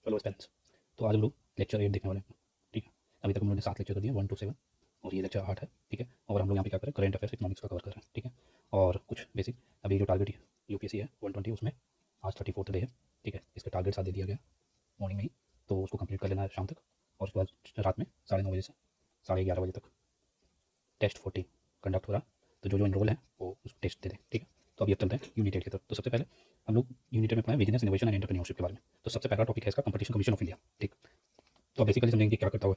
Hello parents. तो आज हम लोग लेक्चर 8 देखने वाले हैं। ठीक है, अभी तक हम लोगों ने 7 लेक्चर कर दिए, 1 to 7, और ये लेक्चर 8 है। ठीक है, और हम लोग यहाँ पे क्या करें, करंट अफेयर्स इकोनॉमिक्स का कवर कर रहे हैं। ठीक है, और कुछ बेसिक अभी जो टारगेट यूपीएससी है 120, उसमें आज 34th डे है। ठीक है, इसका टारगेट साथ दे दिया गया मॉर्निंग में ही, तो उसको कंप्लीट कर लेना है शाम तक, और उसके बाद रात में 9:30 बजे से 11:30 बजे तक टेस्ट 14 कंडक्ट हो रहा। तो जो जो इनरोल है वो उस टेस्ट दे दें। ठीक है, तो अभी अब चलते हैं यूनिट 8 की तरफ। तो सबसे पहले हम लोग यूनिट 8 में पढ़े बिजनेस इनोवेशन एंड एंटरप्रेन्योरशिप के बारे में। तो सबसे पहला टॉपिक है इसका कंपटीशन कमीशन ऑफ इंडिया। ठीक, तो बेसिकली समझेंगे क्या करता हुआ,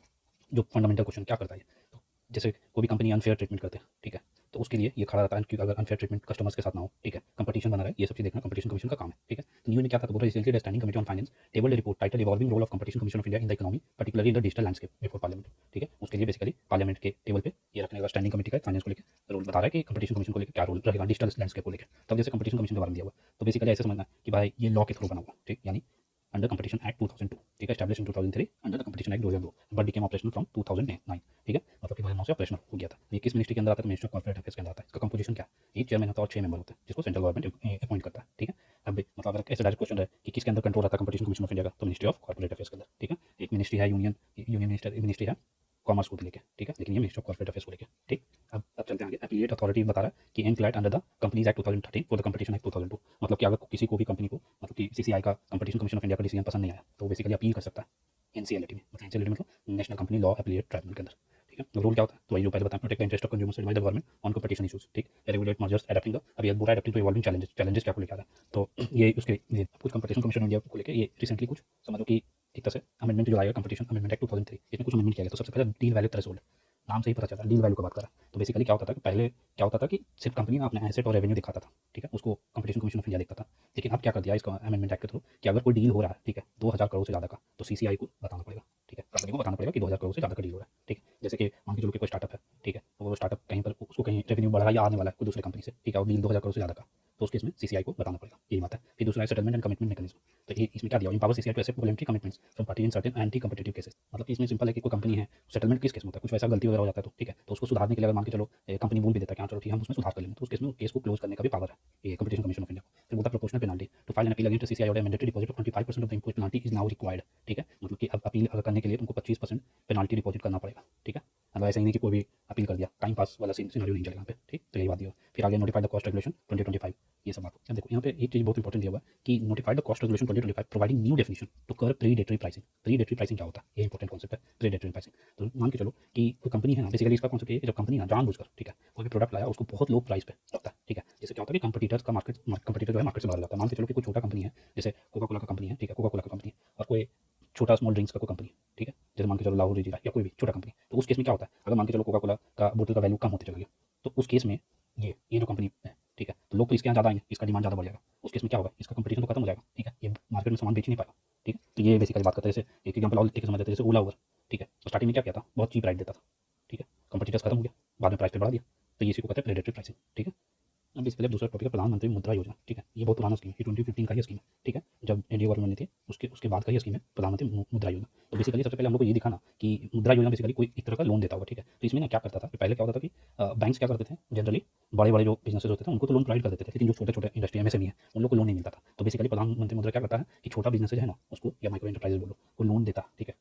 जो फंडामेंटल क्वेश्चन क्या करता है। तो जैसे कोई भी कंपनी अनफेयर ट्रीटमेंट करते हैं, ठीक है, तो उसके लिए ये खड़ा रहता है कि अगर अनफेयर ट्रीटमेंट कस्टमर्स के साथ ना हो, ठीक है, कंपटीशन बना रहे, ये सब चीज़ देखना कंपटीशन कमीशन का काम है। ठीक है, तो न्यू ने क्या था, तो बोला recently the standing committee on finance tabled report title evolving role of competition commission of India in the economy particularly in the digital landscape before parliament. ठीक है, उसके लिए बेसिकली पार्लियामेंट के टेबल पे ये रखने का स्टैंडिंग कमेटी का फाइनेंस को लेकर रोल बता रहा है कि कंपटीशन कमीशन को लेकर क्या रोल रहेगा डिजिटल लैंडस्केप को लेकर। तब जैसे कंपटीशन कमीशन के बारे में दिया हुआ, तो बेसिकली ऐसे समझना कि भाई ये लॉ के थ्रू बना हुआ, ठीक, यानी अंडर कंपटीशन एक्ट 2002, ठीक है, establish in 2003 under the competition act 2002, but became operational from 2009। ठीक है, मतलब कि 2009 से ऑपरेशनल हो गया था। ये किस मिनिस्ट्री के अंदर आता है, तो मिनिस्ट्री ऑफ कॉर्पोरेट अफेयर्स के अंदर आता है। इसका कंपोजिशन क्या है, एक चेयरमैन होता है और 6 मेंबर होते हैं, जिसको सेंट्रल गवर्नमेंट अपॉइंट करता है। ठीक है, अब मतलब अगर ऐसे डायरेक्ट क्वेश्चन रहे कि किसके अंदर कंट्रोल आता है कंपटीशन कमीशन ऑफ इंडिया का, तो मिनिस्ट्री ऑफ कॉर्पोरेट अफेयर्स के अंदर। ठीक है, एक मिनिस्ट्री है यूनियन मिनिस्ट्री है कॉमर्स को लेकर। ठीक है, लेकिन ये मिनिस्ट्री ऑफ कॉर्पोरेट अफेयर्स को लेकर। ठीक, अब चलते हैं आगे। एफिलिएट अथॉरिटी बता रहा है कि included under the companies act 2013 for the competition act 2002, मतलब कि अगर किसी को भी कंपनी को, मतलब कि सीसीआई का कंपटीशन कमीशन ऑफ इंडिया का डिसीजन पसंद नहीं आया, तो बेसिकली अपील कर सकता है एनसीएलटी में। मतलब एनसीएलटी मतलब national company law affiliate tribunal के अंदर। ठीक है, तो रूल क्या होता है, तो वही जो पहले बताया, protect the interest of consumers bye the government on competition issues. ठीक, रेगुलेट मर्जर्स एडapting द, अभी बुरा एडapting टू इवॉल्विंग चैलेंजेस क्या को लेकर आ रहा है, तो ये उसके ये कुछ कंपटीशन कमीशन इंडिया को लेकर ये रिसेंटली कुछ समझो कि एक तरह से अमेंडमेंट जो आएगा कंपटीशन अमेंडमेंट एक्ट 2003, इसमें कुछ अमेंडमेंट किया गया। तो सबसे पहले डील वैल्यू थ्रेशोल्ड, नाम से ही पता चलता है डील वैल्यू की बात कर रहा है। तो बेसिकली क्या होता था कि पहले क्या होता था कि सिर्फ कंपनी ना अपने एसेट और रेवेन्यू दिखाता था, ठीक है, उसको कंपटीशन कमीशन ऑफ इंडिया देखता था। लेकिन अब क्या कर दिया इसका अमेंडमेंट एक्ट के थ्रू कि अगर कोई डील हो रहा है, ठीक है, 2000 करोड़ से ज़्यादा का, तो सीसीआई को बताना पड़ेगा। ठीक है, कंपनी को बताना पड़ेगा कि 2000 करोड़ से ज़्यादा का डील हो रहा है। ठीक है, जैसे कि मान के चलो कि कोई स्टार्टअप है, ठीक है, तो वो स्टार्टअप कहीं पर उसको कहीं रेवेन्यू बढ़ा या आने वाला है कोई दूसरे कंपनी से, ठीक है, और डील 2000 करोड़ से ज़्यादा का, तो उस केस में सीसीआई को बताना पड़ेगा। यही बात है। फिर दूसरा है सेटलमेंट एंड कमिटमेंट मैकेनिज्म। तो ये इसमें क्या दिया, empower CCI to accept voluntary commitments from party in certain anti competitive cases. मतलब कि इसमें सिंपल है कि कोई कंपनी है, सेटलमेंट किस केस में होता है, कुछ वैसा गलती वगैरह हो जाता है, तो ठीक है, तो उसको सुधारने के लिए अगर मान के चलो कंपनी बोल भी देता है कि हाँ चलो ठीक है हम उसमें सुधार कर लेंगे, तो उस केस में केस को क्लोज करने का भी पावर है ये कंपटीशन कमीशन ऑफ इंडिया को। फिर बोलता है proportional penalty to file an appeal against CCI order mandatory deposit of 25% of the impose penalty is now required. ठीक है, मतलब कि अब अपील अगर करने के लिए तुमको 25% पेनल्टी डिपॉजिट करना पड़ेगा। ठीक है, मतलब ऐसा ही नहीं कि कोई भी अपील कर दिया, टाइम पास वाला सिनेरियो नहीं चलेगा यहाँ पे। ठीक, तो यही बात दिया। फिर आगे नोटिफाइड द कॉस्ट रेगुलेशन 2025, ये सब बात। अब देखो यहाँ पे एक चीज़ बहुत इंपॉर्टेंट दिया हुआ है कि notified the cost regulation 2025 providing new definition to कर प्रीडेटरी प्राइसिंग। प्रीडेटरी प्राइसिंग क्या होता है, ये इंपॉर्टेंट कॉन्सेप्ट है प्रीडेटरी प्राइसिंग। तो मान के चलो कि कोई कंपनी है ना, बेसिकली इसका कॉन्सेप्ट ये कि जब कंपनी ना जानबूझकर, ठीक है, कोई भी प्रोडक्ट लाया उसको बहुत लो प्राइस पे रखता है। ठीक है, जैसे क्या होता है कि कंपटीटर्स का कंपटीटर जो है मार्केट से बाहर जाता है। मान के चलो कि कोई छोटा कंपनी है, जैसे कोका कोला का कंपनी है, ठीक है, कोका कोला का कंपनी, और कोई छोटा स्मॉल ड्रिंक्स का कोई कंपनी, ठीक है, जैसे मान के चलो लाहौर जीरा या कोई भी छोटा कंपनी, तो उस केस में क्या होता है, अगर मान के चलो कोका कोला का बोतल का वैल्यू कम होते चला गया, तो उस केस में ये जो कंपनी है, ठीक है, तो लोग तो इसके यहाँ ज़्यादा आएंगे, इसका डिमांड ज़्यादा बढ़ जाएगा। उस केस में क्या होगा, इसका कंपटीशन तो खत्म हो जाएगा। ठीक है, ये मार्केट में सामान बेच ही नहीं पाएगा। ठीक है, तो ये बेसिकली बात करते हैं। जैसे एक एग्जाम्पल और लेके समझ जाते हैं, जैसे ओला उबर, ठीक है, तो स्टार्टिंग में क्या किया था, बहुत चीप राइड देता था। ठीक है, कंपटीटर्स खत्म हो गया, बाद में प्राइस पे बढ़ा दिया, तो ये इसी को कहते हैं प्रेडेटरी प्राइसिंग। ठीक है, अब इसके लिए दूसरा टॉपिक है प्रधानमंत्री मुद्रा योजना। ठीक है, ये बहुत पुराना स्कीम है, ये 2015 का ही स्कीम है। ठीक है, जब एनडीए गवर्नमेंट ने थी उसके बाद का ही स्कीम है प्रधानमंत्री मुद्रा योजना। तो बेसिकली सबसे पहले हम लोग को ये दिखाना कि मुद्रा योजना बेसिकली कोई एक तरह का लोन देता होगा। ठीक है, तो इसमें ना क्या करता था, पहले क्या होता था कि बैंक्स क्या करते थे, जनरली बड़े बड़े जो बिजनेसेस होते थे उनको तो लोन प्रोवाइड कर देते थे, लेकिन जो छोटे छोटे इंडस्ट्री एमएसएमई है उन लोग को लोन नहीं मिलता था। तो बेसिकली प्रधानमंत्री मुद्रा क्या करता है कि छोटा बिजनेस है ना उसको, या माइक्रो एंटरप्राइजेस बोलो, वो लोन देता। ठीक है,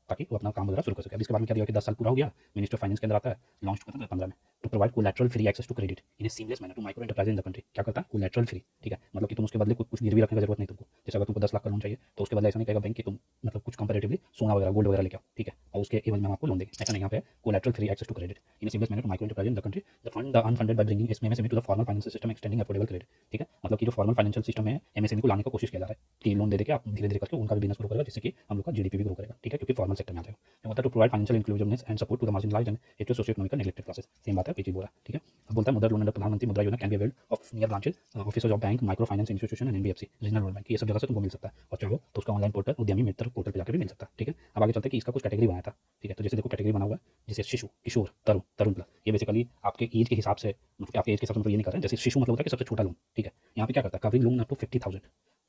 ताकि वो अपना काम वगैरह शुरू कर सके। अब इसके बाद में क्या दिया कि 10 साल पूरा हो गया, मिनिस्टर ऑफ फाइनेंस के अंदर आता है, लॉन्च होता है 15 में, to provide collateral free access to credit in a seamless manner to micro enterprise in the country. क्या करता है, कोलैटरल फ्री। ठीक है, मतलब कि तुम उसके बदले कुछ गिरवी रखने की जरूरत नहीं तुमको। जैसे अगर तुमको 10 लाख का लोन चाहिए, तो उसके बदले ऐसा नहीं कहेगा बैंक कि तुम मतलब कुछ कंपेरेटिवली सोना वगैरह गोल्ड वगैरह लेके आओ। ठीक है, और उसके एवज में हम आपको लोन देंगे, ऐसा नहीं। यहाँ पे collateral free access to credit in a seamless manner to micro enterprise in the country, the fund the unfunded by bringing MSME to the formal financial system extending affordable credit. ठीक है, मतलब कि जो फॉर्मल फाइनेंशियल सिस्टम है MSME को लाने का कोशिश किया जा रहा है कि लोन दे के आप धीरे धीरे करके उनका भी बिजनेस ग्रो करेगा, जिससे कि हम लोग का जीडीपी भी ग्रो करेगा। ठीक है, क्योंकि फॉर्मल सेक्टर में आ जाएगा। होता है to provide financial inclusiveness and support to the marginalised and socio-economic neglected classes. Same बात है, पीछे बोला। ठीक है, अब बोलता है मुद्रा लोन अंडर प्रधानमंत्री मुद्रा योजना can be availed of near branches officers of bank micro finance institution and NBFC regional rural bank, ये सब जगह से तुमको मिल सकता है। और चाहो तो उसका ऑनलाइन पोर्टल उद्यमी मित्र पोर्टल पर जाकर भी मिल सकता है। ठीक है, अब आगे चलते हैं कि इसका कुछ कैटेगरी बनाया था। ठीक है, तो जैसे देखो कैटेगरी बना हुआ है, जैसे शिशु, किशोर, तरुण, तरुण प्लस, ये बेसिकली आपके एज के हिसाब से, मतलब आपके एज के हिसाब से मतलब ये नहीं कर रहे हैं। जैसे शिशु मतलब होता है कि सबसे छोटा लोन। ठीक है, यहाँ पे क्या करता है, कवरिंग लोन अप टू 50,000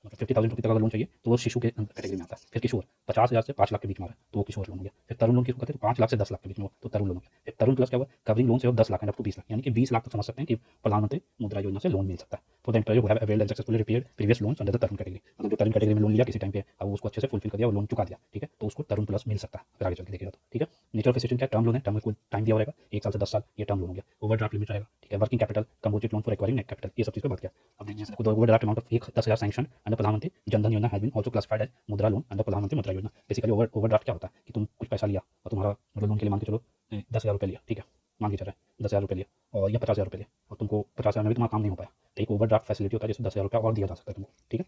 मतलब 50,000 रुपये तक अगर लोन चाहिए तो वो शिशु के कैटेगरी में आता है। फिर किशोर 50,000 से 5 लाख के बीच में आ रहा है तो वो किशोर लोन हो गया। फिर तरुण लोन किसको कहते हैं? 5 लाख से 10 लाख के बीच में हो तो तरुण लोन हो गया। फिर तरुण प्लस क्या हुआ? कवरिंग लोन से हो 10 lakh and up to 20 lakh, यानी कि 20 लाख तक समझ सकते हैं कि प्रधानमंत्री मुद्रा योजना से लोन मिल सकता है। For the employ who have availed and successfully repaid previous loans under the Tarun category, मतलब जो तरुण कैटेगरी में लोन लिया किसी टाइम पे, अब वो उसको अच्छे से फुलफिल कर दिया और लोन चुका दिया, ठीक है, तो उसको तरुण प्लस मिल सकता है। फिर आगे चल के देखिएगा तो ठीक है। नेचर ऑफ सिस्टम क्या? टर्म लोन है, टर्म में कोई टाइम दिया रहेगा 1 साल से 10 साल, ये टर्म लोन हो गया। ओवरड्राफ्ट लिमिट रहेगा, ठीक है। Working capital, composite loan for acquiring net capital, ये सब चीज़ पे बात किया। अब देखिए overdraft amount of 10,000 sanction under Pradhan Mantri Jan Dhan Yojana has been also classified as Mudra loan under Pradhan Mantri Mudra योजना। बेसिकली ओवरड्राफ्ट क्या होता है कि तुम कुछ पैसा लिया और तुम्हारा मतलब लोन के लिए मान के चलो 10,000 रुपये लिया, ठीक है, मान के चल रहा है 10,000 रुपये लिया और या 50,000 रुपये लिया और तुमको 50,000 में भी तुम्हारा काम नहीं हो पाया, तो एक ओवरड्राफ्ट फैसिलिटी होता है जिसमें 10,000 रुपये और दिया जा सकता है तुमको, ठीक है।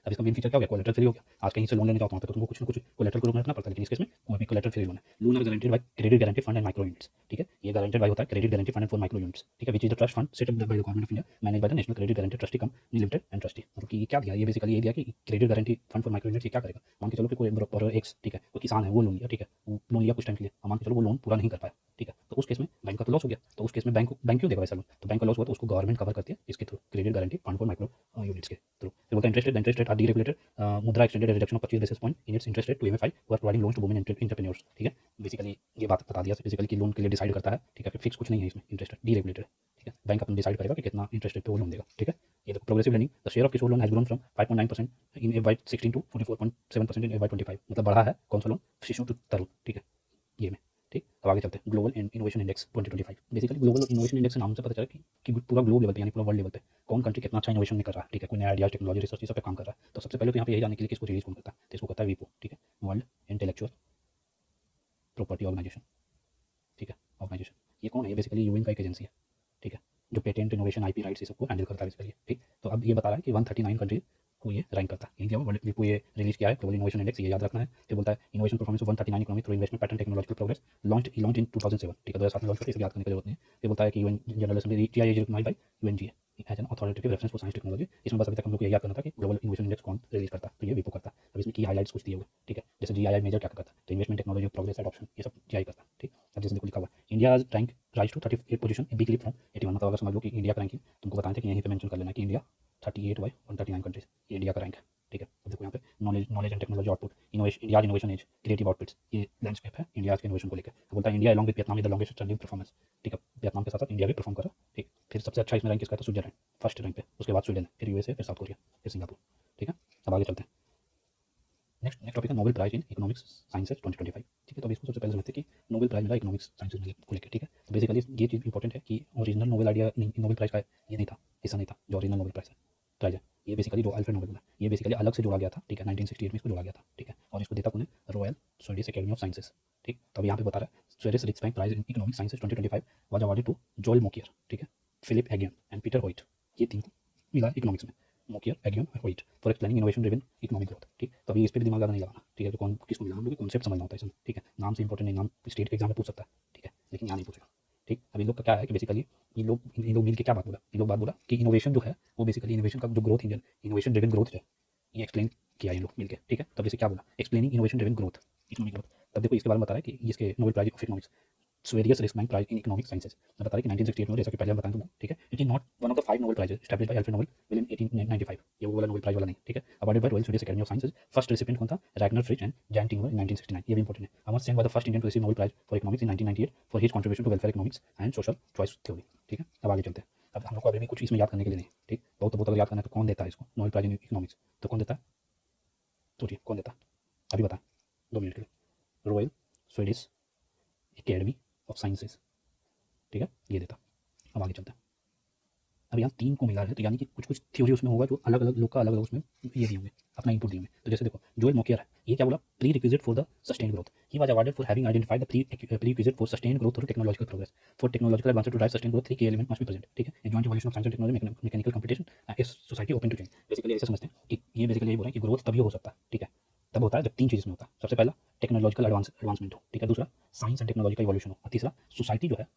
अब इसका मेन फीचर क्या हो गया? कोलेटरल फ्री हो गया। आज कहीं से लोन लेने जाओ तो तुमको कुछ ना कुछ कोलेटरल के रूप में रखना पड़ता है, लेकिन इस केस में कोई भी कोलेटरल फ्री लोन है। Loan are guaranteed by credit guarantee fund and micro units, ठीक है। ये गारंटेड बाय होता है credit guarantee fund for micro units, ठीक है, which is the trust fund set up by the government of India manage by the national credit guarantee trustee company limited and trustee. मतलब कि ये क्या दिया? ये बेसिकली ये दिया कि credit guarantee fund for micro units ये क्या करेगा? मान के चलो कि कोई एक्स, ठीक है, वो किसान है, वो लोन लिया, ठीक है, वो लोन लिया कुछ टाइम के लिए, मान के चलो वो लोन पूरा नहीं कर पाया, ठीक है, तो उस केस में बैंक का तो लॉस हो गया, तो उस केस में बैंक क्यों देगा वैसा लोन? तो बैंक का लॉस हुआ तो उसको गवर्नमेंट कवर करती है इसके through, credit guarantee fund for micro units के थ्रू। फिर बोलता है interest rate are deregulated, Mudra extended reduction of 25 basis point in its interest rate to MFI for providing loans to women entrepreneurs, ठीक है। Basically ये बात बता दिया बेसिकली कि लोन के लिए डिसाइड करता है, ठीक है, फिर फिक्स कुछ नहीं है इसमें, इंटरेस्ट रेट डीरेगुलेटेड, ठीक है, बैंक अपना डिसाइड करेगा कि कितना इंटरेस्ट रेट पे वो लोन देगा, ठीक है। ये देखो progressive lending, the share of Kishore loan has grown from 5.9% in FY16 to 44.7% in FY25, मतलब बढ़ा है कौन सा लोन? शिशु टू तरुण, ठीक है, ये में, ठीक। अब आगे चलते हैं global innovation index 2025। Basically global innovation index के नाम से पता चला कि पूरा ग्लोब लेवल पे यानी पूरा वर्ल्ड लेवल पे कौन कंट्री कितना अच्छा इनोवेशन कर रहा है, ठीक है, कोई नया आइडिया टेक्नोलॉजी रिसर्च ये सब पे काम कर रहा है। तो सबसे पहले तो यहाँ पे यही जानने के लिए किसको रिलीज कौन करता है, तो इसको करता है वीपो, ठीक है, वर्ल्ड इंटेलेक्चुअल प्रॉपर्टी ऑर्गेनाइजेशन, ठीक है, ऑर्गेनाइजेशन। ये कौन है? ये बेसिकली यूएन का एक एजेंसी है, ठीक है, जो पेटेंट इनोवेशन आईपी राइट्स ये सबको हैंडल करता है बेसिकली, ठीक। तो अब ये बता रहा है कि 139 कंट्रीज को ये रैंक करता है, यही क्या वर्ल्ड को ये रिलीज किया है ग्लोबल इनोवेशन इंडेक्स, ये याद रखना है। फिर बोलता है innovation performance of 139 economy through investment pattern technological progress launch in 2007, ठीक है, 2007 में लॉन्च हुआ, इसे याद करने की जरूरत नहीं है। फिर बोलता है कि UN general assembly TIA is recognised by UNGA as an authoritative reference for science technology. इसमें बस अभी तक हम लोग को यही याद करना था कि ग्लोबल इनोवेशन इंडेक्स कौन रिलीज करता है, तो ये वीपो करता है। अब इसमें की हाईलाइट्स कुछ दिए हुए, ठीक है, जैसे जीआईआई मेजर क्या करता है, तो इन्वेस्टमेंट टेक्नोलॉजी प्रोग्रेस एडॉप्शन ये सब जीआई करता है, ठीक। अब जैसे देखो लिखा हुआ India rank rise to 38 position, big leap from 81, मतलब अगर समझ लो कि इंडिया का रैंकिंग तुमको बताए थे कि यहीं पे मेंशन कर लेना कि इंडिया 38 बाई 139 कंट्रीज, ये इंडिया का रैंक है, ठीक है। अब देखो यहाँ पे knowledge and technology output, India innovation edge, creative outputs, ये लैंडस्केप है इंडिया के इनोवेशन को लेकर। बोलता है India along with Vietnam is the longest standing performance, ठीक है, वियतनाम के साथ साथ इंडिया भी परफॉर्म कर रहा है, ठीक। फिर सबसे अच्छा इसमें रैंक किसका था? स्विट्जरलैंड फर्स्ट रैंक पे, उसके बाद स्वीडन, फिर यूएसए, फिर साउथ कोरिया, फिर सिंगापुर, ठीक है। अब आगे चलते हैं। नेक्स्ट टॉपिक है Nobel prize in economics sciences 2025, ठीक है। तो इसको सबसे पहले समझते हैं कि नोबेल प्राइज मिला इकोनॉमिक्स साइंसेज को लेकर, ठीक है। तो बेसिकली ये चीज़ इंपॉर्टेंट है कि original Nobel idea Nobel prize का ये नहीं था, हिस्सा नहीं था जो ओरिजिनल नोबेल प्राइज है। ये बेसिकली जो अल्फ्रेड नोबेल है ये बेसिकली अलग से जोड़ा गया था, ठीक है, 1968 में इसको जोड़ा गया था, ठीक है। और इसको देता कौन है? Royal Swedish Academy of Sciences, ठीक। तो अब यहाँ पे बता रहा है Swedish Riksbank prize in economics sciences 2025 was awarded to Joel Mokyr, ठीक है, Philippe Aghion and Peter Howitt, ये तीन को मिला इकोनॉमिक्स में, मोकियर, एगियन और Howitt, for explaining innovation driven economic growth, ठीक। तो अभी इस पर भी दिमाग ज़्यादा नहीं लगाना, ठीक है, तो कौन किसको मिला हम लोग को कॉन्सेप्ट समझना होता है इसमें, ठीक है। नाम से इंपॉर्टेंट नहीं, नाम स्टेट के एग्जाम में पूछ सकता है, ठीक है, लेकिन यहाँ नहीं पूछेगा, ठीक। अब इन लोग का क्या है कि बेसिकली इन लोग मिल के क्या बात बोला, इन लोग बात बोला कि इनोवेशन जो है वो बेसिकली इनोवेशन का जो growth engine, innovation driven growth है, ये एक्सप्लेन किया इन लोग मिलकर, ठीक है। तब जैसे क्या बोला, explaining innovation driven growth, economic growth. तब देखो इसके बारे में बता रहा है कि इसके Nobel prize of economics Sveriges Riksbank prize in economic sciences मैं बता रहा है कि 1968 में, जैसा कि पहले हम बताएं तुमको, ठीक है। It is not one of the 5 Nobel prizes established bye Alfred Nobel will in 1895, ये वो वाला नोबेल प्राइज वाला नहीं, ठीक है। Awarded by Royal Swedish Academy of Sciences, first recipient कौन था? Ragnar Frisch and Jan Tinbergen in 1969, ये भी इंपॉर्टेंट है। Amartya Sen was the first Indian to receive Nobel prize for economics in 1998 for his contribution to welfare economics and social choice theory, ठीक है। अब आगे चलते हैं। अब हम लोग को अभी भी कुछ इसमें याद करने के लिए नहीं, ठीक, बहुत अगर याद करना है तो कौन देता है इसको नोबेल प्राइज इन इकोनॉमिक्स, तो कौन देता है? सोचिए कौन देता है, अभी बताएं 2 मिनट के लिए। Royal Swedish Academy of Sciences, ठीक है, ये देता। अब आगे चलते हैं। अब यहाँ 3 को मिला है, तो यानी कि कुछ कुछ थ्योरी उसमें होगा जो अलग अलग लोग का अलग अलग उसमें ये दिए होंगे, अपना इनपुट दिए होंगे। तो जैसे देखो जोएल मोकियर है, ये क्या बोला? Prerequisite for the sustain growth, he was awarded for having identified the prerequisite for sustain growth through technological progress, for technological advance to drive sustain growth 3 key element must be present, ठीक है। Joint evolution of science and technology, mechanical competition, is society open to change. Basically ऐसे समझते हैं कि ये basically ये बोल रहे हैं कि ग्रोथ तभी हो सकता है, ठीक है, तब होता है जब 3 चीज़ में होता है। सबसे पहला टेक्नोलॉजिकल एडवांसमेंट हो, ठीक है, दूसरा साइंस एंड टेक्नोलॉजी का इवोल्यूशन हो, और तीसरा सोसाइटी जो है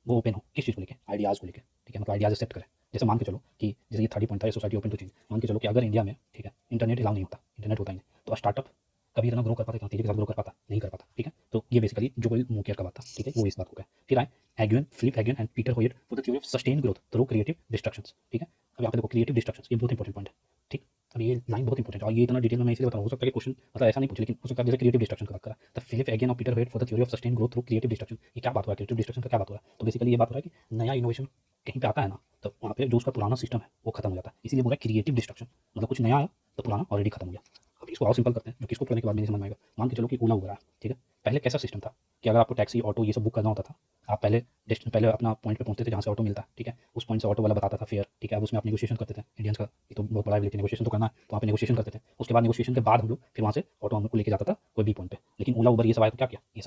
वो ओपन हो किस चीज़ को लेकर? आइडियाज़ को लेकर, ठीक है, मतलब आइडियाज़ एक्सेप्ट करें। जैसे मान के चलो कि जैसे ये 30 पॉइंट था, सोसाइटी ओपन टू चेंज। मान के चलो कि अगर इंडिया में, ठीक है, इंटरनेट अलाउ नहीं होता, इंटरनेट होता ही नहीं, तो स्टार्टअप कभी इतना ग्रो कर पाता, इतना तेजी के साथ ग्रो कर पाता नहीं कर पाता, ठीक है। तो ये बेसिकली जो कोई मोकियर का बात था, ठीक है, वो इस बात को कहे। फिर आए Aghion, Philippe Aghion and Peter Howitt for the theory of sustain growth through creative destructions, ठीक है। अब यहाँ पे देखो क्रिएटिव डिस्ट्रक्शंस, ये बहुत इंपॉर्टेंट पॉइंट है, ठीक। अब ये लाइन बहुत इंपॉर्टेंट है और ये इतना डिटेल में मैं इसलिए बता रहा हूँ, हो सकता है कि क्वेश्चन मतलब ऐसा नहीं पूछे, लेकिन हो सकता है जैसे क्रिएटिव डिस्ट्रक्शन की बात करा, द फिलिप एगेन और Peter head for the theory of sustain growth through creative destruction. ये क्या बात हुआ, क्रिएटिव डिस्ट्रक्शन का क्या बात हुआ? तो बेसिकली ये बात हो रहा है कि नया इनोवेशन कहीं पे आता है ना, तो वहाँ पे जो उसका पुराना सिस्टम है वो खत्म हो जाता है, इसीलिए बोला क्रिएटिव डिस्ट्रक्शन, मतलब कुछ नया आया तो पुराना ऑलरेडी खत्म हो गया। अब इसको और सिंपल करते हैं, जो किसको पढ़ने के बाद नहीं समझ में आएगा। मान के चलो कि ओला उबर है, ठीक है। पहले कैसा सिस्टम था कि अगर आपको टैक्सी ऑटो ये सब बुक करना होता था, आप पहले अपना पॉइंट पे पहुंचते थे जहाँ से ऑटो मिलता, ठीक है। उस पॉइंट से ऑटो वाला बताता था फेयर, ठीक है। अब उसमें आप नेगोशिएशन करते थे, इंडियंस का ये तो बहुत बड़ा एबिलिटी, नेगोशिएशन तो करना है, तो वहाँ पे नेगोशिएशन करते थे। उसके बाद नेगोशिएशन के बाद हम लोग फिर वहाँ से ऑटो हम लोग को लेके जाता था कोई भी पॉइंट पे। लेकिन ओला उबर ये सब आया तो क्या किया, ये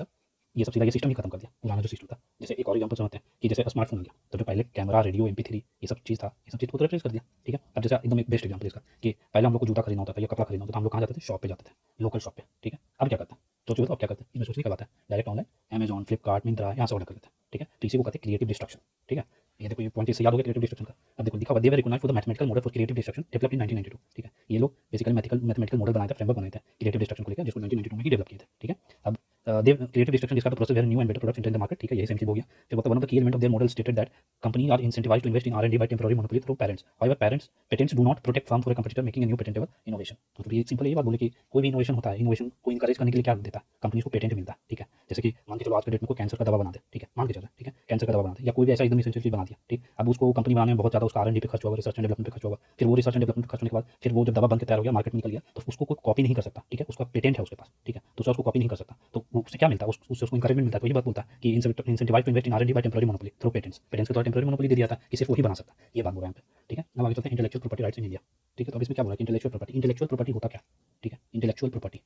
सब सीधा ये सिस्टम ही खत्म कर दिया, पुराना जो सिस्टम था। जैसे एक और एग्जांपल समझते हैं कि जैसे स्मार्टफोन आ गया, तो जो पहले कैमरा, रेडियो, MP3 ये सब चीज़ था, ये सब चीज़ को तो रिप्लेस कर दिया, ठीक है। अब जैसे एकदम एक बेस्ट एग्जांपल इसका कि पहले हम लोग को जूता खरीदना होता था या कपड़ा खरीदना होता था, हम लोग कहाँ जाते थे, शॉप पे जाते थे, लोकल शॉप पे, ठीक है। अब क्या करते हैं, सोचो तो अब क्या करते हैं, इसमें सोचने की बात है, direct online Amazon, Flipkart, Myntra यहाँ से ऑर्डर कर लेते हैं, ठीक है। तो इसी को कहते हैं क्रिएटिव डिस्ट्रक्शन, ठीक है। ये देखो ये पॉइंट इससे याद हो गया क्रिएटिव डिस्ट्रक्शन का। अब देखो लिखा हुआ, they were recognised for the mathematical model for creative destruction developed in 1992, ठीक है। ये लोग बेसिकली मैथमेटिकल मॉडल बनाए थे, फ्रेमवर्क बनाए थे क्रिएटिव डिस्ट्रक्शन को लेकर, जिसको 1992 में ही डेवलप किए थे, ठीक है। अब देव क्रिएटिव डिस्ट्रक्शन जिसका process where new and better products enter in the market, ठीक है। यही सेम चीज हो गया। फिर one of the key element of their model stated that companies are incentivized to invest in R&D by temporary monopoly through parents. However, patents do not protect firm for a competitor making a new patentable innovation. तो ये simple ये बात बोले कि कोई भी innovation होता है, इनोवेशन को इनकरेज करने के लिए क्या देता है, कंपनीज को पेटेंट मिलता है, ठीक है। जैसे कि मान के चलो आज के डेट में कोई कैंसर का दवा बना दे, ठीक है, मान के चलो, ठीक है, कैंसर का दवा बना दे या कोई भी ऐसा एकदम इसेंशियल चीज बना दिया, ठीक। अब उसको कंपनी बनाने में बहुत ज्यादा उसका R&D पे खर्च होगा, रिसर्च एंड डेवलपमेंट पे खर्च होगा। फिर वो रिसर्च एंड डेवलपमेंट खर्च होने के बाद फिर वो जब दवा बन के तैयार हो गया, मार्केट में निकल गया, तो उसको कोई कॉपी नहीं कर सकता, ठीक है। उसका पेटेंट है उसके पास, ठीक है, दूसरा उसको कॉपी नहीं कर सकता। तो उससे क्या मिलता है, उससे उसको इंकरेजमेंट मिलता है। तो ये बात बोलता है कि incentivise to invest in R&D by temporary monopoly through patents. Patents के द्वारा टेम्पररी मोनोपोली दे दिया था कि सिर्फ वही बना सकता है, ये बात बोल रहे हैं यहाँ पे, ठीक है। अब आगे चलते हैं intellectual property rights in India, ठीक है। तो अब इसमें क्या बोला कि इंटेलेक्चुअल प्रॉपर्टी होता क्या, ठीक है, इंटेलेक्चुअल प्रॉपर्टी।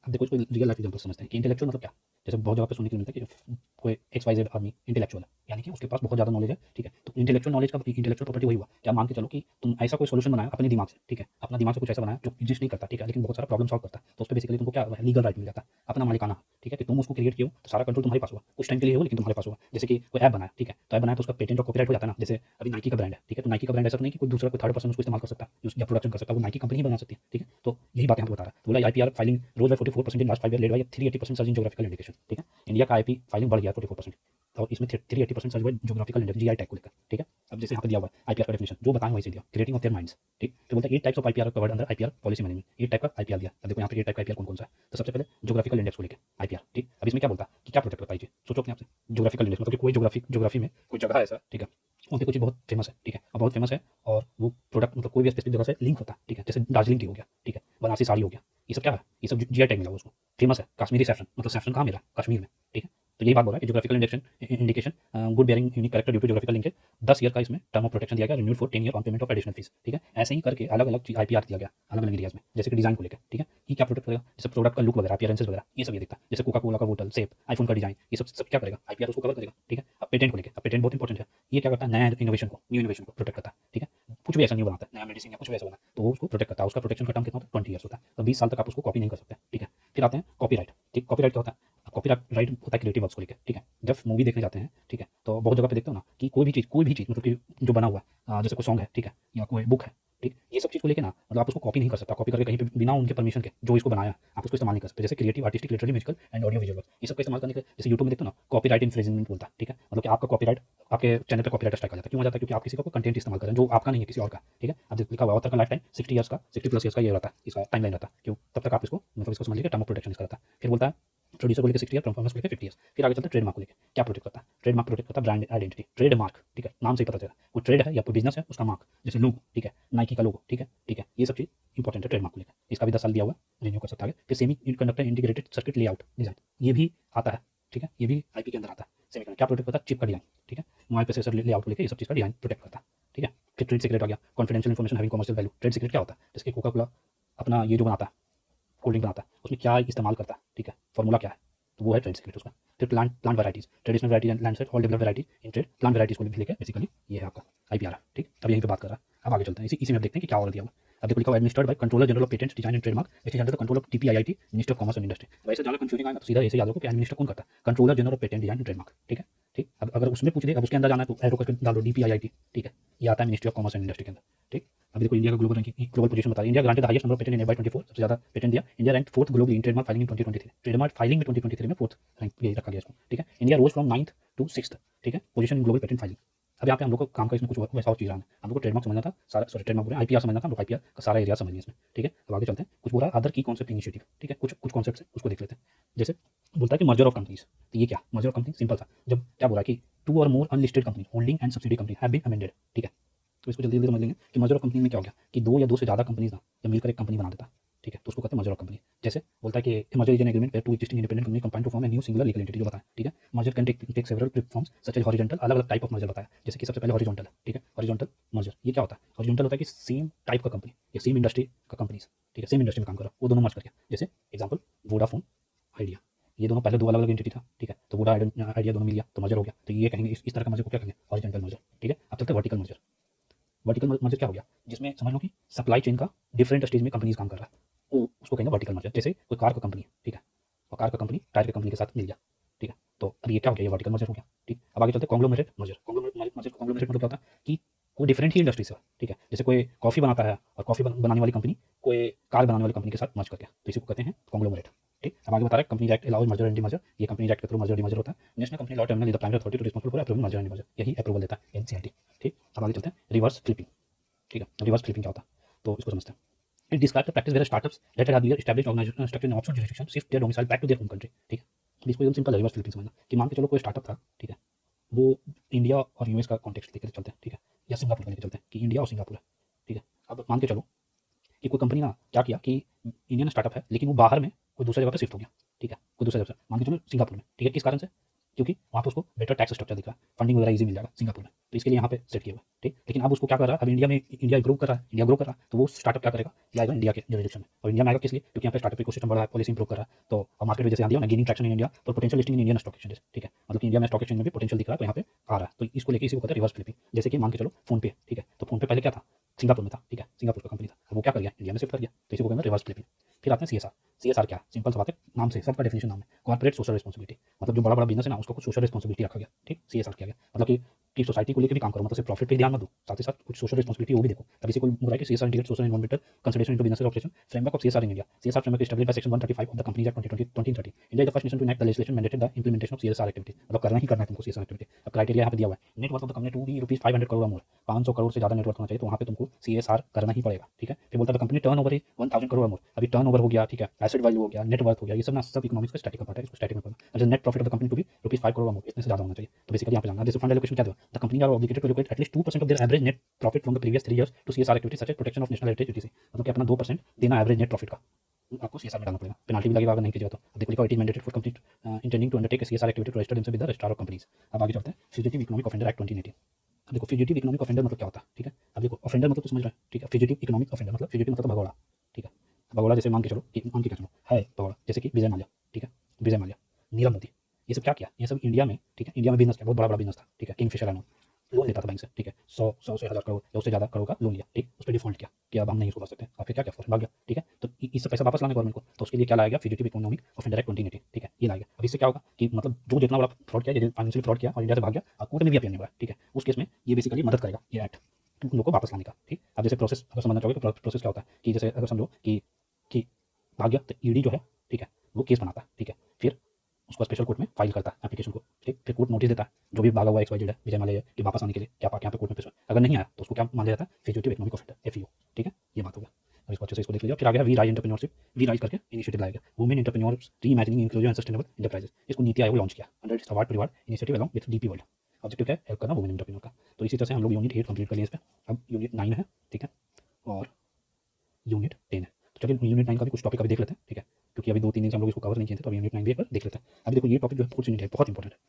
अब देखो इसको रियल लाइफ एग्जांपल समझते हैं कि इंटेलेक्चुअल मतलब क्या। जैसे बहुत जगह पे सुनने को मिलता है कि कोई XYZ आदमी इंटेलेक्चुअल है, यानी कि उसके पास बहुत ज़्यादा नॉलेज है, ठीक है। तो इंटेलेक्चुअल नॉलेज का इंटेलेक्चुअल प्रॉपर्टी वही हुआ। क्या मान के चलो कि तुम ऐसा कोई सोल्यूशन बनाया अपने दिमाग से, ठीक है, अपना दिमाग से कुछ ऐसा बनाया जो एग्जिस्ट नहीं करता, ठीक है, लेकिन बहुत सारा प्रॉब्लम सॉल्व करता है। तो उस पर बेसिकली तुमको क्या लीगल राइट मिल जाता है, अपना मालिकाना, ठीक है, कि तुम उसको क्रिएट किए हो तो सारा कंट्रोल तुम्हारे पास हुआ, कुछ टाइम के लिए हो लेकिन तुम्हारे पास हुआ। जैसे कि कोई ऐप बनाया, ठीक है, तो ऐप बनाया तो उसका पेटेंट और कॉपीराइट हो जाता है ना। जैसे अभी नाइकी का ब्रांड है, ठीक है, तो नाइकी का ब्रांड ऐसा तो नहीं कि कोई दूसरा कोई थर्ड पर्सन उसको इस्तेमाल कर सकता है या प्रोडक्शन कर सकता है, वो नाइकी कंपनी ही बना सकती है, ठीक है। तो यही बात यहाँ पे बता रहा है। तो बोला IPR filing rose by 44% in last 5 year led by 380% surge in geographical indication, ठीक है। इंडिया का IP फाइलिंग बढ़ गया 44%, और इसमें 380% सर्च हुआ ज्योग्राफिकल इंडेक्स GI टैग को लेकर, ठीक है। अब जैसे यहाँ पे दिया हुआ है IPR का डेफिनेशन, जो बताएं वही से दिया, क्रिएटिंग ऑफ देयर माइंड्स, ठीक। तो बोलता है 8 types of IPR covered under IPR policy management, 8 type का IPR दिया। अब देखो यहाँ पे 8 टाइप का IPR कौन कौन सा है। तो सबसे पहले ज्योग्राफिकल इंडेक्स को लेकर IPR, ठीक। अब इसमें क्या बोलता है कि क्या प्रोटेक्ट करता है, सोचो अपने आप से। ज्योग्राफिकल इंडेक्स मतलब कि कोई ज्योग्राफी में कोई जगह है ऐसा, ठीक है, वहाँ पे कुछ बहुत फेमस है, ठीक है, और बहुत फेमस है, और वो प्रोडक्ट मतलब कोई भी स्पेसिफिक जगह से लिंक होता है, ठीक है। जैसे दार्जिलिंग टी हो गया, ठीक है, बनारसी साड़ी हो गया, ये सब क्या है, ये सब GI टैग मिला हुआ उसको, फेमस है। कश्मीरी सैफरन, मतलब सैफरन कहाँ मिला, कश्मीर में, ठीक है। तो यही बात बोल रहा है कि geographical indication good bearing unique character due to geographical linkage, 10 year का इसमें टर्म ऑफ प्रोटेक्शन दिया गया, renewed for 10 year on payment of additional fees, ठीक है। ऐसे ही करके अलग अलग IPR दिया गया अलग अलग एरियाज में, जैसे कि डिजाइन को लेकर, ठीक है। ये क्या प्रोटेक्ट करेगा, जैसे प्रोडक्ट का लुक वगैरह, अपीयरेंसेस वगैरह, ये सब ये देखता है। जैसे कोका कोला का बोतल, सेप, आईफोन का डिजाइन, ये सब क्या करेगा, IPR उसको कवर करेगा, ठीक है। अब पेटेंट को लेकर, अब पेटेंट बहुत इंपॉर्टेंट है। ये क्या करता है, नया इनोवेशन को, न्यू इनोवेशन को प्रोटेक्ट करता है, ठीक है। कुछ भी ऐसा न्यू बनाता है, नया मेडिसिन या कुछ भी ऐसा बना, तो वो उसको प्रोटेक्ट करता है। उसका प्रोटेक्शन का टर्म कितना होता है, 20 ईयर्स होता है। तो 20 साल तक आप उसको कॉपी नहीं कर सकते, ठीक है। फिर आते हैं कॉपीराइट, ठीक। कॉपीराइट क्या होता है, कॉपीराइट होता है क्रिएटिव वर्क्स को लेकर, ठीक है। जब मूवी देखने जाते हैं, ठीक है, तो बहुत जगह पे देखते हो ना कि कोई भी चीज़ मतलब कि जो बना हुआ है, जैसे कोई सॉन्ग है, ठीक है, या कोई बुक है, ठीक, ये सब चीज़ को लेके ना, मतलब आप उसको कॉपी नहीं कर सकता, कॉपी करके कहीं पे बिना उनके परमिशन के जो इसको बनाया आप उसको इस्तेमाल नहीं कर सकते। जैसे creative, artistic, literary, musical and audio visual ये सब का इस्तेमाल करने के, जैसे यूट्यूब में देखते हो ना, कॉपीराइट इन्फ्रिंजमेंट बोलता है, ठीक है। मतलब कि आपका कॉपीराइट, आपके चैनल पे कॉपीराइट स्ट्राइक आ जाता है। क्यों आ जाता है, क्योंकि आप किसी का कंटेंट इस्तेमाल कर रहे हैं जो आपका नहीं है, किसी और का, ठीक है। अब लिखा हुआ ऑथर का लाइफ टाइम 60 ईयर्स का, 60+ ईयर्स का ये रहता है, इसका टाइम लाइन रहता है। क्यों, तब तक आप इसको मतलब इसको समझ लीजिए टर्म ऑफ प्रोटेक्शन इसका रहता है। फिर बोलता है प्रोड्यूसर को लेकर 60 ईयर, परफॉर्मेंस को लेकर 50 ईयर्स। फिर आगे चलते हैं ट्रेडमार्क को लेकर, क्या प्रोटेक्ट करता है, ट्रेडमार्क प्रोटेक्ट करता है ब्रांड आइडेंटिटी, ट्रेडमार्क, ठीक है, नाम से ही पता चला कोई ट्रेड है या कोई बिजनेस है उसका मार्क, जैसे लोगो, ठीक है, नाइकी का लोगो, ठीक है, ठीक है, ये सब चीज इंपॉर्टेंट है ट्रेडमार्क को लेकर। इसका भी 10 साल दिया हुआ, रिन्यू कर सकता है। फिर semi conductor integrated circuit layout design, ये भी आता है, ठीक है, ये भी IP के अंदर आता है। सेमी कंडक्टर क्या प्रोटेक्ट करता है, चिप का डिजाइन, ठीक है, मोबाइल प्रोसेसर लेआउट को लेकर ये सब चीज का डिजाइन प्रोटेक्ट करता है, ठीक है। फिर ट्रेड सीक्रेट आ गया, confidential information having commercial value. Trade secret क्या होता है, जैसे कोका कोला अपना ये जो बनाता है, कोल्ड ड्रिंक बनाता है, उसमें क्या इस्तेमाल करता है, ठीक है, फॉर्मूला क्या है, तो वो है ट्रेड सीक्रेट उसका। फिर plant varieties, traditional varieties and landrace all developed varieties in trade, plant varieties को भी लेकर बेसिकली ये है आपका IPR, ठीक। अब यहीं पे बात कर रहा है। अब आगे चलते हैं, इसी में अब देखते हैं कि क्या और दिया हुआ। अब देखो लिखा हुआ administered by controller general of patents design and trademark, which is under the control of TPIIT, minister of commerce and industry. वैसे ज़्यादा कंफ्यूजिंग आएगा तो सीधा ऐसे याद रखो कि एडमिनिस्टर कौन करता है, controller general of patent design and trademark, ठीक है, ठीक। अब अगर उसमें पूछ दे, अब उसके अंदर जाना है तो एरो करके डालो DPIIT, ठीक है, ये आता है ministry of commerce and industry के अंदर, ठीक। अब देखो इंडिया का ग्लोबल रैंकिंग, ग्लोबल पोजीशन बता रही है। India granted the highest number of patent in FY 24, सबसे ज्यादा पेटेंट दिया। इंडिया रैंक 4th ग्लोबली इन ट्रेडमार्क फाइलिंग इन 2023, ट्रेडमार्क फाइलिंग में 2023 में 4th रैंक ये रखा गया इसको, ठीक है। India rose from 9th to 6th, ठीक है, position in global patent filing. अब यहाँ पे हम लोग को काम का इसमें कुछ वैसा और चीज़ आना है, हम लोग को ट्रेडमार्क समझना था सारा, सॉरी ट्रेडमार्क बोल रहे हैं, आईपीआर समझना था, हम लोग आईपीआर का सारा एरिया समझिए इसमें, ठीक है। अब आगे चलते हैं, कुछ बोला अदर की कॉन्सेप्ट इनिशिएटिव, ठीक है, कुछ कुछ कॉन्सेप्ट है उसको देख लेते हैं। जैसे बोलता है कि मर्जर ऑफ कंपनीज, तो ये क्या मर्जर ऑफ कंपनी, सिंपल था, जब क्या बोला कि टू और more unlisted company holding and subsidy company have been amended, ठीक है। तो इसको जल्दी जल्दी समझ लेंगे कि मर्जर ऑफ कंपनी में क्या हो गया कि दो या दो से ज़्यादा कंपनीज ना जब मिलकर एक कंपनी बना देता, ठीक है, तो उसको कहते हैं मर्जर ऑफ कंपनी। जैसे बोलता है कि merger is an agreement where two existing independent company combine to form a new singular legal entity, जो बताया, ठीक है। Merger can take several forms such as horizontal, अलग अलग टाइप ऑफ मर्जर बताया, जैसे कि सबसे पहले हॉरिजॉन्टल है, ठीक है, हॉरिजॉन्टल मर्जर ये क्या होता है, हॉरिजॉन्टल होता है कि सेम टाइप का कंपनी या सेम इंडस्ट्री का कंपनीज, ठीक है, सेम इंडस्ट्री में काम कर रहा है, वो दोनों मर्ज करके, जैसे एग्जाम्पल वोडाफोन आइडिया, ये दोनों पहले दो अलग अलग एंटिटी था, ठीक है, तो वोडा आइडिया दोनों मिल गया तो मर्जर हो गया, तो ये कहेंगे इस तरह का मर्जर को क्या कहेंगे, हॉरिजॉन्टल मर्जर, ठीक है। अब चलते हैं वर्टिकल मर्जर। वर्टिकल मर्जर क्या हो गया, जिसमें समझ लो कि सप्लाई चेन का डिफरेंट स्टेज में कंपनीज काम कर रहा है, वो उसको कहेंगे वर्टिकल मर्जर। जैसे कोई कार का कंपनी है, ठीक है, और कार का कंपनी टायर की कंपनी के साथ मिल गया, ठीक है, तो अब ये क्या हो गया, ये वर्टिकल मर्जर हो गया, ठीक। अब आगे चलते हैं कॉन्ग्लोमरेट मर्जर। कॉन्ग्लोमरेट मतलब क्या होता है कि वो डिफरेंट ही इंडस्ट्री से, ठीक है, जैसे कोई कॉफी बनाता है और कॉफी बनाने वाली कंपनी कोई कार बनाने वाली कंपनी के साथ मर्ज कर गया, तो इसी को कहते हैं कॉन्ग्लोमरेट, ठीक। अब आगे बता रहा है company act allows merger and demerger, ये कंपनी एक्ट के थ्रू मर्जर डीमर्जर होता है। National company law tribunal is the primary authority to responsible for approving merger and demerger, यही अप्रूवल देता है एनसीएलटी, ठीक। अब आगे चलते हैं रिवर्स फ्लिपिंग, ठीक है, रिवर्स फ्लिपिंग क्या होता है तो इसको समझते हैं। It describes the practice where startups that have established organisation structure in offshore jurisdiction shift their domicile back to their home country, ठीक है। अब इसको एकदम सिंपल रिवर्स फ्लिपिंग समझना कि मान के चलो कोई स्टार्टअप था, ठीक है, वो इंडिया और यूएस का कॉन्टेक्स्ट लेकर चलते हैं, ठीक है, या सिंगापुर का लेकर चलते हैं कि इंडिया और सिंगापुर है, ठीक है। अब मान के चलो कि कोई कंपनी ना क्या किया कि इंडियन स्टार्टअप है लेकिन वो बाहर में कोई दूसरी जगह पर शिफ्ट हो गया, ठीक है, कोई दूसरी जगह से मान के चलो सिंगापुर में, ठीक है, किस कारण से, क्योंकि वहाँ पे उसको बेटर टैक्स स्ट्रक्चर दिख रहा है, फंडिंग वगैरह इजी मिल जाएगा सिंगापुर में, तो इसके लिए यहाँ पे सेट किया हुआ है, ठीक। लेकिन अब उसको क्या कर रहा है, अब इंडिया में इंडिया ग्रो कर रहा है, इंडिया ग्रो कर रहा है, तो वो स्टार्टअप क्या करेगा, ये आएगा इंडिया के जुरिडिक्शन में, और इंडिया में आएगा किस लिए, क्योंकि यहाँ पे स्टार्टअप इकोसिस्टम बढ़ा है, पॉलिसी इंप्रूव कर रहा है, तो मार्केट में जैसे आ दिया ना गेनिंग ट्रैक्शन इन इंडिया तो potential listing in Indian stock exchange, ठीक है, मतलब कि इंडिया में स्टॉक एक्सचेंज में भी पोटेंशियल दिख रहा है, तो यहाँ पे आ रहा है, तो इसको लेके इसी को कहते हैं रिवर्स फ्लिपिंग। जैसे कि मान के चलो फोन पे, ठीक है, तो फोन पे पहले क्या था, सिंगापुर में था, ठीक है, सिंगापुर का कंपनी था, अब वो क्या कर गया, इंडिया में शिफ्ट कर गया, तो इसी को कहते हैं रिवर्स फ्लिपिंग। फिर आते हैं सीएसआर। सीएसआर क्या, सिंपल सा बात है, नाम से सबका डेफिनेशन नाम है, कॉर्पोरेट सोशल रिस्पांसिबिलिटी, मतलब जो बड़ा बड़ा बिजनेस है ना उसको कुछ सोशल रिस्पांसिबिलिटी रखा गया, ठीक, सीएसआर किया गया, मतलब कि सोसाइटी को लेकर भी काम करो, मतलब सिर्फ प्रॉफिट पे ध्यान मत दो, साथ ही साथ कुछ सोशल रिस्पांसिबिलिटी वो भी देखो। तब इसी को बोला है कि CSR integrate social environmental consideration into business operation framework of CSR in India. CSR framework established by section 135 of the companies act 2030। India is the first nation to enact the legislation mandated the implementation of CSR activity, मतलब करना ही करना है तुमको CSR activity. अब criteria यहाँ पे दिया हुआ है, net worth of the company to be ₹500 crore more, 500 crore से ज्यादा नेटवर्थ होना चाहिए, तो वहाँ पे तुमको सीएसआर करना ही पड़ेगा, ठीक है। फिर बोलता है कंपनी टर्न ओवर 1000 करोड़ मोर, अभी टर्न ओवर हो गया, ठीक है, एसेट वैल्यू हो गया, नेट वर्थ हो गया, ये सब ना सब इकोनॉमिक्स का स्टैटिक पार्ट है, इसको स्टैटिक में पढ़ना। अच्छा, net profit of the company to be ₹5 crore more, इसमें से ज्यादा होना चाहिए, तो बेसिकली यहाँ पे जानना। जैसे फंड एलोकेशन क्या दिया, the company are obligated to allocate at least 2% of their average net profit from the previous 3 years to CSR activities such as protection of national heritage UTC, मतलब कि अपना 2% देना एवरेज नेट प्रॉफिट का आपको CSR में डालना पड़ेगा, पेनाल्टी भी लगेगा अगर नहीं कीजिएगा तो। अब देखो लिखा it is mandated for company intending to undertake CSR activity to register themselves with the registrar of companies. अब आगे चलते हैं फ्यूजिटिव इकोनॉमिक ऑफेंडर एक्ट 2018। अब देखो फ्यूजिटिव इकोनॉमिक ऑफेंडर मतलब क्या होता है, ठीक है। अब देखो ऑफेंडर मतलब तो समझ रहे हैं, ठीक है, फ्यूजिटिव इकोनॉमिक ऑफेंडर मतलब फ्यूजिटिव मतलब भगोड़ा, ठीक है, भगोड़ा जैसे मान के चलो कि मान के क्या चलो है भगोड़ा, जैसे कि विजय माल्या, ठीक है, विजय माल्या, नीरव मोदी, ये सब क्या किया, ये सब इंडिया में, ठीक है, इंडिया में बिजनेस किया, बहुत बड़ा बड़ा बिजनेस था, ठीक है, किंगफिशर एंड लोन लेता था बैंक से, ठीक है, 100 से 1000 करोड़ या उससे ज़्यादा करोड़ का लोन लिया, ठीक, उस पर डिफॉल्ट किया कि अब हम नहीं उसको भर सकते, और फिर क्या किया, भाग गया, ठीक है, तो इससे पैसा वापस लाना गवर्नमेंट को, तो उसके लिए क्या लाएगा, फ्यूजिटिव इकोनॉमिक ऑफेंडर एक्ट 2018, ठीक है, ये लाएगा। अब इससे क्या होगा कि मतलब जो जितना बड़ा फ्रॉड किया, फाइनेंशियल फ्रॉड किया और इंडिया से भाग गया और कोर्ट में भी अपील नहीं हुआ, ठीक है, उस केस में ये बेसिकली मदद करेगा ये एक्ट उन लोगों को वापस लाने का, ठीक। अब जैसे प्रोसेस अगर समझना चाहोगे तो प्रोसेस क्या होता है कि जैसे अगर समझो कि भाग गया तो ईडी जो है, ठीक है, वो केस बनाता है, ठीक है, फिर उसको स्पेशल कोर्ट में फाइल करता है एप्लीकेशन को, ठीक, फिर कोर्ट नोटिस देता है जो भी भागा हुआ XYZ है विजय माल्या कि वापस आने के लिए क्या पाके यहाँ पे कोर्ट में पेश हो, अगर नहीं आया तो उसको क्या मान लिया जाता है, फ्यूजिटिव इकोनॉमिक ऑफेंडर FEO, ठीक है, ये बात हो गया। अब इसको अच्छे से इसको देख लीजिए। फिर आ गया we rise entrepreneurship, we rise करके इनिशिएटिव लाया गया, women entrepreneurs reimagining inclusive and sustainable enterprises, इसको नीति आयोग लॉन्च किया under its award to reward initiative along with DP world. Objective क्या है, हेल्प करना वुमेन एंटरप्रेन्योर का। तो इसी तरह से हम लोग यूनिट 8 कंप्लीट कर लिए इस पर, अब यूनिट 9 है, ठीक है, और यूनिट 10 है, तो चलिए यूनिट 9 का भी कुछ टॉपिक अभी देख लेते हैं, ठीक है, क्योंकि अभी 2-3 दिन से हम लोग इसको कवर नहीं किए थे, तो अभी यूनिट 9 भी एक बार देख लेते हैं। अभी देखो ये टॉपिक जो है फोर्थ यूनिट है बहुत इंपॉर्टेंट है,